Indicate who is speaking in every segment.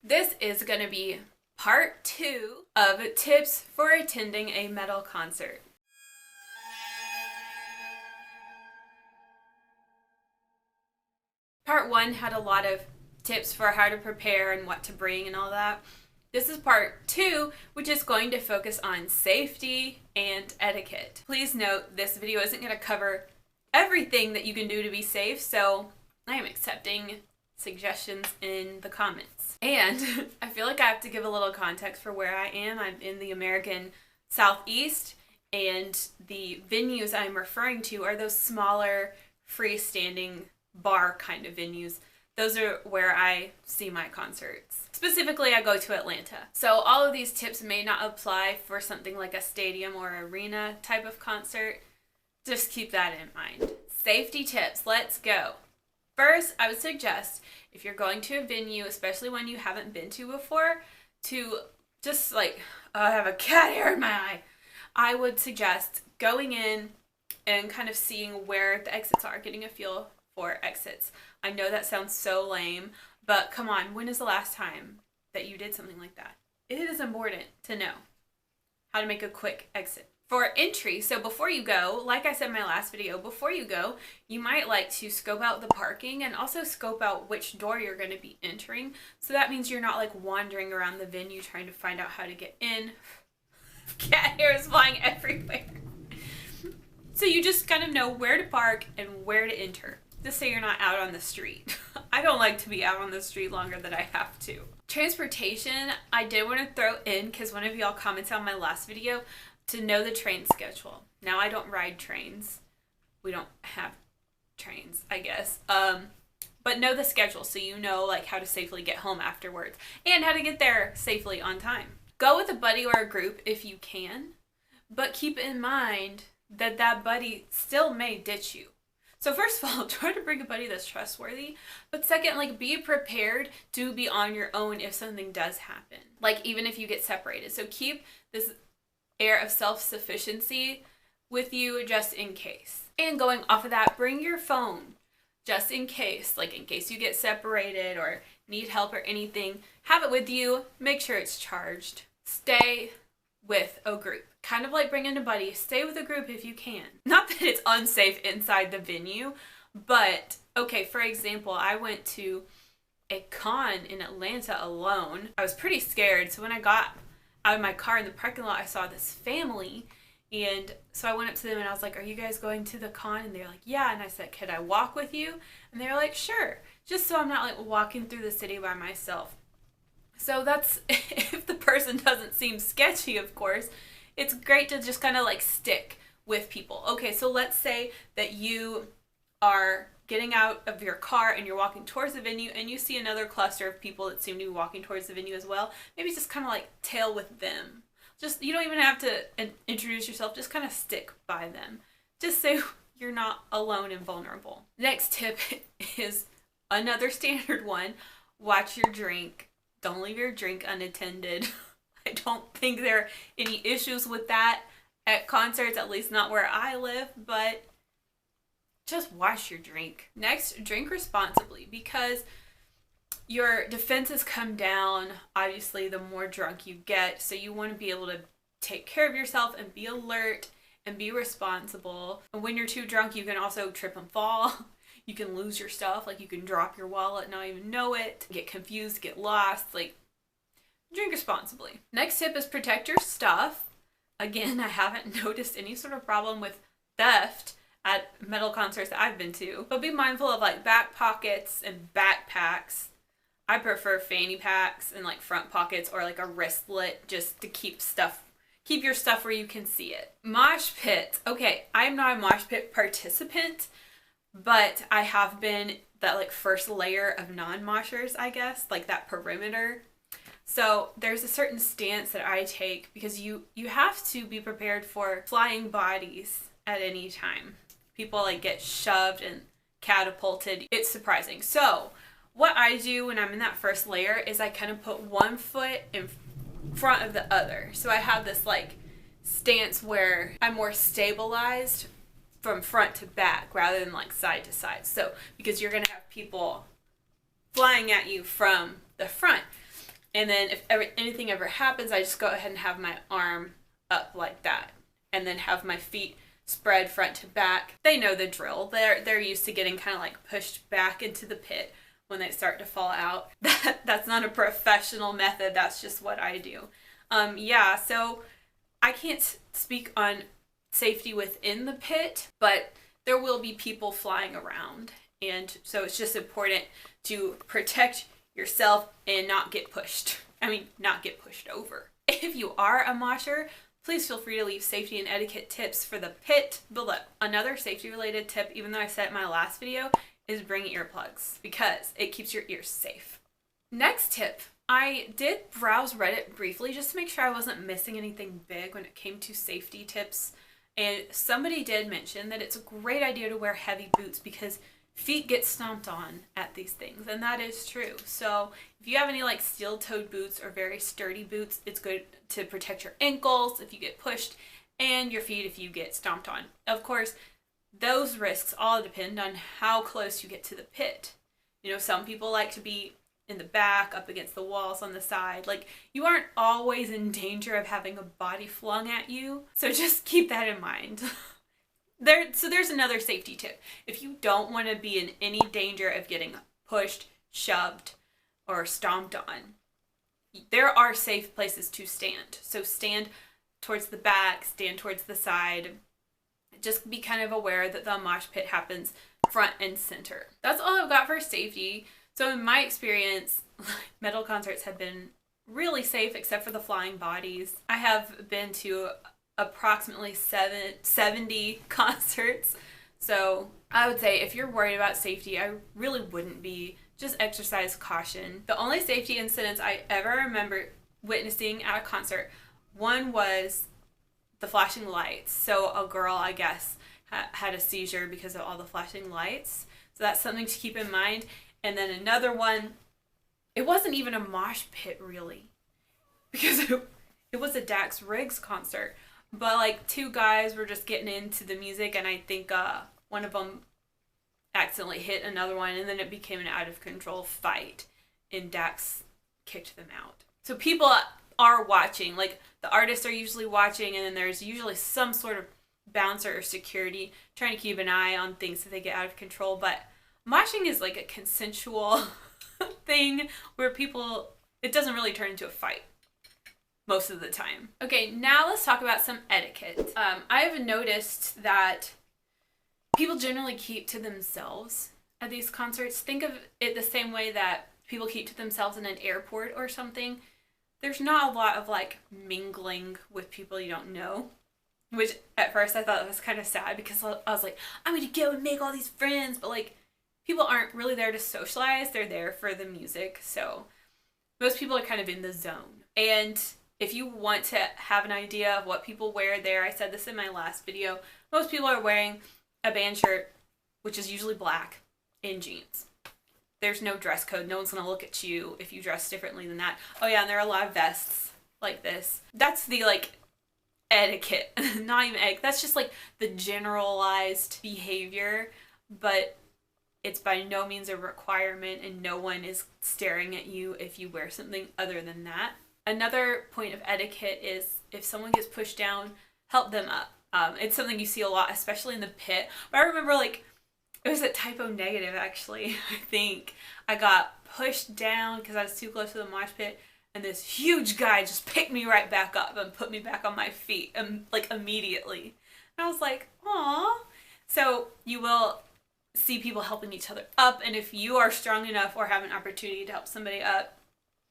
Speaker 1: This is going to be part 2 of tips for attending a metal concert. Part 1 had a lot of tips for how to prepare and what to bring and all that. This is part 2, which is going to focus on safety and etiquette. Please note, this video isn't going to cover everything that you can do to be safe, so I am accepting suggestions in the comments. And I feel like I have to give a little context for where I am. I'm in the American Southeast, and the venues I'm referring to are those smaller, freestanding bar kind of venues. Those are where I see my concerts. Specifically, I go to Atlanta. So all of these tips may not apply for something like a stadium or arena type of concert. Just keep that in mind. Safety tips, let's go. First, I would suggest if you're going to a venue, especially one you haven't been to before, to just like, I have a cat hair in my eye. I would suggest going in and kind of seeing where the exits are, getting a feel for exits. I know that sounds so lame, but come on, when is the last time that you did something like that? It is important to know how to make a quick exit. For entry, so before you go, like I said in my last video, before you go, you might like to scope out the parking and also scope out which door you're going to be entering. So that means you're not like wandering around the venue trying to find out how to get in. Cat hair is flying everywhere. So you just kind of know where to park and where to enter. Just so you're not out on the street. I don't like to be out on the street longer than I have to. Transportation, I did want to throw in because one of y'all commented on my last video to know the train schedule. Now, I don't ride trains. We don't have trains, I guess. But know the schedule so you know like how to safely get home afterwards and how to get there safely on time. Go with a buddy or a group if you can, but keep in mind that that buddy still may ditch you. So first of all, try to bring a buddy that's trustworthy. But second, like be prepared to be on your own if something does happen. Like even if you get separated. So keep this air of self-sufficiency with you just in case. And going off of that, bring your phone just in case. Like in case you get separated or need help or anything, have it with you. Make sure it's charged. Stay with a group. Kind of like bringing a buddy, stay with a group if you can. Not that it's unsafe inside the venue, but okay, for example, I went to a con in Atlanta alone. I was pretty scared, so when I got out of my car in the parking lot, I saw this family, and so I went up to them and I was like, are you guys going to the con? And they're like, yeah. And I said, could I walk with you? And they were like, sure, just so I'm not like walking through the city by myself. So that's, if the person doesn't seem sketchy, of course, it's great to just kind of like stick with people. Okay, so let's say that you are getting out of your car and you're walking towards the venue and you see another cluster of people that seem to be walking towards the venue as well. Maybe just kind of like tail with them. Just, you don't even have to introduce yourself, just kind of stick by them. Just so you're not alone and vulnerable. Next tip is another standard one. Watch your drink. Don't leave your drink unattended. I don't think there are any issues with that at concerts, at least not where I live, but just watch your drink. Next, drink responsibly because your defenses come down, obviously, the more drunk you get, so you want to be able to take care of yourself and be alert and be responsible. And when you're too drunk, you can also trip and fall. You can lose your stuff, like you can drop your wallet and not even know it, get confused, get lost, like drink responsibly. Next tip is protect your stuff. Again, I haven't noticed any sort of problem with theft at metal concerts that I've been to, but be mindful of like back pockets and backpacks. I prefer fanny packs and like front pockets or like a wristlet just to keep your stuff where you can see it. Mosh pits. Okay, I'm not a mosh pit participant, but I have been that like first layer of non-moshers, I guess, like that perimeter. So there's a certain stance that I take because you have to be prepared for flying bodies at any time. People like get shoved and catapulted. It's surprising. So what I do when I'm in that first layer is I kind of put one foot in front of the other. So I have this like stance where I'm more stabilized from front to back rather than like side to side. So because you're going to have people flying at you from the front. And then if anything ever happens, I just go ahead and have my arm up like that. And then have my feet spread front to back. They know the drill. They're used to getting kind of like pushed back into the pit when they start to fall out. That's not a professional method. That's just what I do. Yeah, so I can't speak on safety within the pit, but there will be people flying around. And so it's just important to protect yourself and not get pushed. Not get pushed over. If you are a mosher, please feel free to leave safety and etiquette tips for the pit below. Another safety related tip, even though I said it in my last video, is bring earplugs because it keeps your ears safe. Next tip, I did browse Reddit briefly just to make sure I wasn't missing anything big when it came to safety tips. And somebody did mention that it's a great idea to wear heavy boots because feet get stomped on at these things, and that is true. So if you have any like steel-toed boots or very sturdy boots, it's good to protect your ankles if you get pushed and your feet if you get stomped on. Of course, those risks all depend on how close you get to the pit. You know, some people like to be in the back, up against the walls on the side. Like, you aren't always in danger of having a body flung at you, so just keep that in mind. There's another safety tip. If you don't want to be in any danger of getting pushed, shoved, or stomped on, there are safe places to stand. So stand towards the back, stand towards the side. Just be kind of aware that the mosh pit happens front and center. That's all I've got for safety. So in my experience, metal concerts have been really safe except for the flying bodies. I have been to approximately 70 concerts. So I would say if you're worried about safety, I really wouldn't be. Just exercise caution. The only safety incidents I ever remember witnessing at a concert, one was the flashing lights. So a girl, I guess, had a seizure because of all the flashing lights. So that's something to keep in mind. And then another one, it wasn't even a mosh pit really, because it was a Dax Riggs concert. But like two guys were just getting into the music, and I think one of them accidentally hit another one, and then it became an out of control fight, and Dax kicked them out. So people are watching, like the artists are usually watching, and then there's usually some sort of bouncer or security trying to keep an eye on things so they get out of control. But moshing is like a consensual thing where it doesn't really turn into a fight most of the time. Okay, now let's talk about some etiquette. I have noticed that people generally keep to themselves at these concerts. Think of it the same way that people keep to themselves in an airport or something. There's not a lot of like mingling with people you don't know, which at first I thought was kind of sad because I was like, I'm going to go and make all these friends, but like people aren't really there to socialize. They're there for the music. So most people are kind of in the zone. And if you want to have an idea of what people wear there, I said this in my last video, most people are wearing a band shirt, which is usually black, and jeans. There's no dress code. No one's going to look at you if you dress differently than that. Oh yeah, and there are a lot of vests like this. That's the like etiquette, not even etiquette. That's just like the generalized behavior, but it's by no means a requirement, and no one is staring at you if you wear something other than that. Another point of etiquette is if someone gets pushed down, help them up. It's something you see a lot, especially in the pit. But I remember like, it was at Typo Negative actually, I think. I got pushed down because I was too close to the mosh pit, and this huge guy just picked me right back up and put me back on my feet, like immediately. And I was like, aw. So you will see people helping each other up, and if you are strong enough or have an opportunity to help somebody up,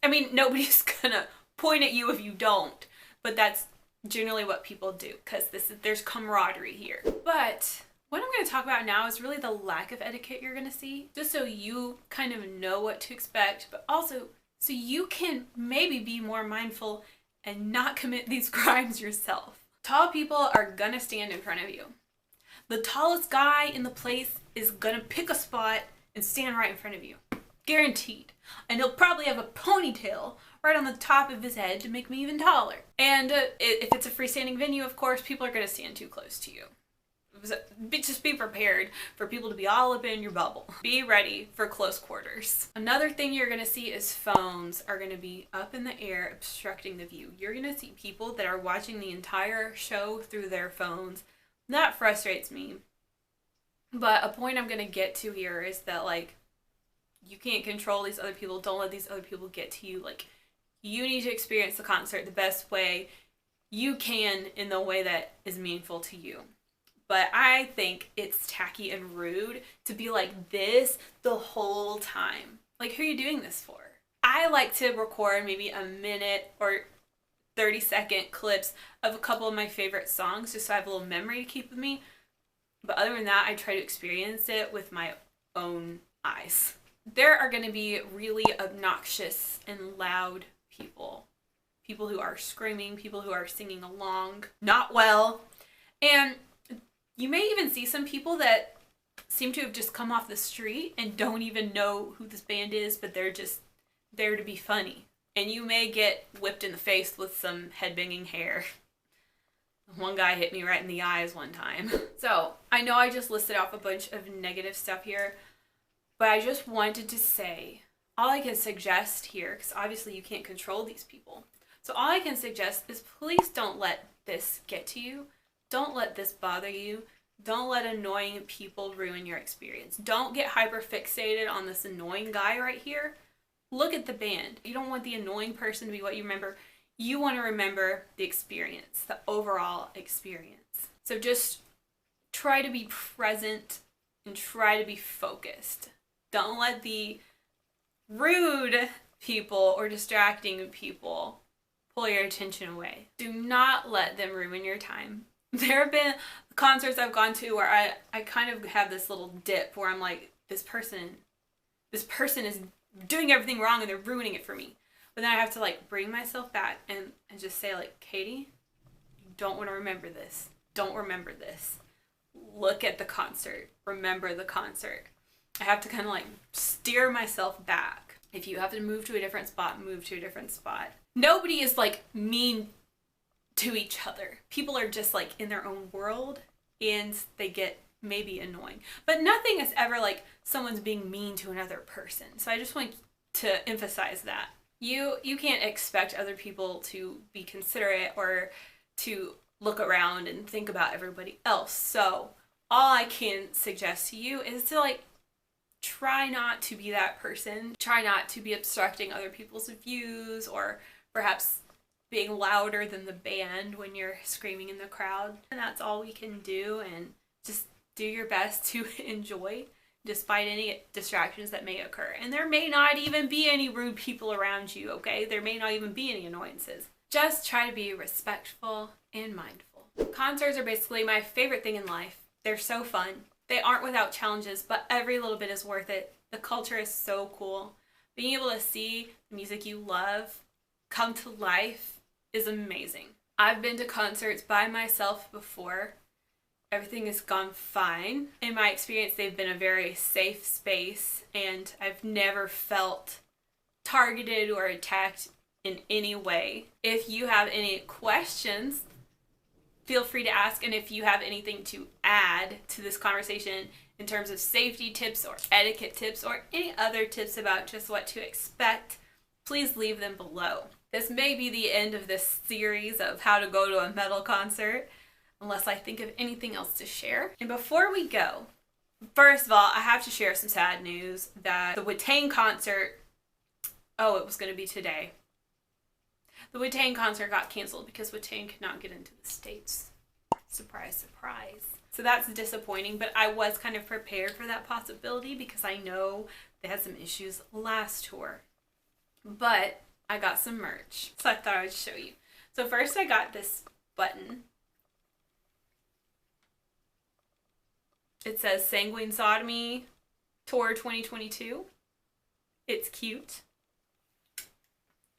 Speaker 1: I mean, nobody's gonna point at you if you don't, but that's generally what people do because there's camaraderie here. But what I'm going to talk about now is really the lack of etiquette you're going to see, just so you kind of know what to expect, but also so you can maybe be more mindful and not commit these crimes yourself. Tall people are going to stand in front of you. The tallest guy in the place is going to pick a spot and stand right in front of you. Guaranteed. And he'll probably have a ponytail right on the top of his head to make me even taller. And if it's a freestanding venue, of course, people are going to stand too close to you. just be prepared for people to be all up in your bubble. Be ready for close quarters. Another thing you're gonna see is phones are gonna be up in the air, obstructing the view. You're gonna see people that are watching the entire show through their phones. That frustrates me. But a point I'm gonna get to here is that, like, you can't control these other people. Don't let these other people get to you. Like, you need to experience the concert the best way you can in the way that is meaningful to you. But I think it's tacky and rude to be like this the whole time. Like, who are you doing this for? I like to record maybe a minute or 30-second clips of a couple of my favorite songs just so I have a little memory to keep with me. But other than that, I try to experience it with my own eyes. There are going to be really obnoxious and loud people. People who are screaming, people who are singing along, not well. And you may even see some people that seem to have just come off the street and don't even know who this band is, but they're just there to be funny. And you may get whipped in the face with some headbanging hair. One guy hit me right in the eyes one time. So, I know I just listed off a bunch of negative stuff here, but I just wanted to say, all I can suggest here, because obviously you can't control these people, so all I can suggest is please don't let this get to you. Don't let this bother you. Don't let annoying people ruin your experience. Don't get hyper fixated on this annoying guy right here. Look at the band. You don't want the annoying person to be what you remember. You want to remember the experience, the overall experience. So just try to be present and try to be focused. Don't let the rude people or distracting people pull your attention away. Do not let them ruin your time. There have been concerts I've gone to where I kind of have this little dip where I'm like, this person is doing everything wrong and they're ruining it for me. But then I have to, like, bring myself back and just say, like, Katie, you don't want to remember this. Don't remember this. Look at the concert. Remember the concert. I have to kind of, like, steer myself back. If you have to move to a different spot, move to a different spot. Nobody is, like, mean to each other. People are just, like, in their own world and they get maybe annoying. But nothing is ever like someone's being mean to another person. So I just want to emphasize that. You can't expect other people to be considerate or to look around and think about everybody else. So all I can suggest to you is to, like, try not to be that person. Try not to be obstructing other people's views or perhaps being louder than the band when you're screaming in the crowd. And that's all we can do, and just do your best to enjoy despite any distractions that may occur. And there may not even be any rude people around you, okay? There may not even be any annoyances. Just try to be respectful and mindful. Concerts are basically my favorite thing in life. They're so fun. They aren't without challenges, but every little bit is worth it. The culture is so cool. Being able to see the music you love come to life is amazing. I've been to concerts by myself before. Everything has gone fine. In my experience, they've been a very safe space, and I've never felt targeted or attacked in any way. If you have any questions, feel free to ask, and if you have anything to add to this conversation in terms of safety tips or etiquette tips or any other tips about just what to expect, please leave them below. This may be the end of this series of how to go to a metal concert, unless I think of anything else to share. And before we go, first of all, I have to share some sad news that the Wu-Tang concert, it was going to be today. The Wu-Tang concert got canceled because Wu-Tang could not get into the States. Surprise, surprise. So that's disappointing, but I was kind of prepared for that possibility because I know they had some issues last tour. But I got some merch, so I thought I would show you. So first I got this button. It says Sanguine Sodomy Tour 2022. It's cute.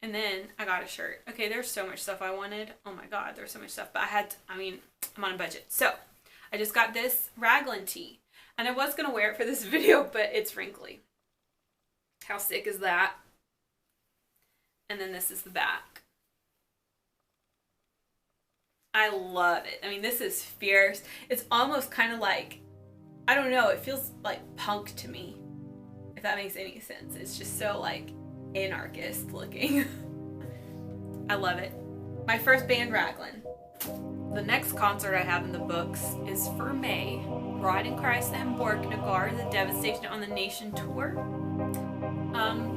Speaker 1: And then I got a shirt. Okay, there's so much stuff I wanted. Oh my god, there's so much stuff. But I'm on a budget. So, I just got this raglan tee. And I was going to wear it for this video, but it's wrinkly. How sick is that? And then this is the back. I love it. I mean, this is fierce. It's almost kind of like, I don't know, it feels like punk to me, if that makes any sense. It's just so like anarchist looking. I love it. My first band, Raglan. The next concert I have in the books is for May. Bride in Christ and Borknagar, the Devastation on the Nation tour.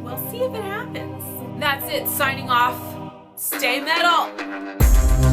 Speaker 1: We'll see if it happens. That's it. Signing off. Stay metal.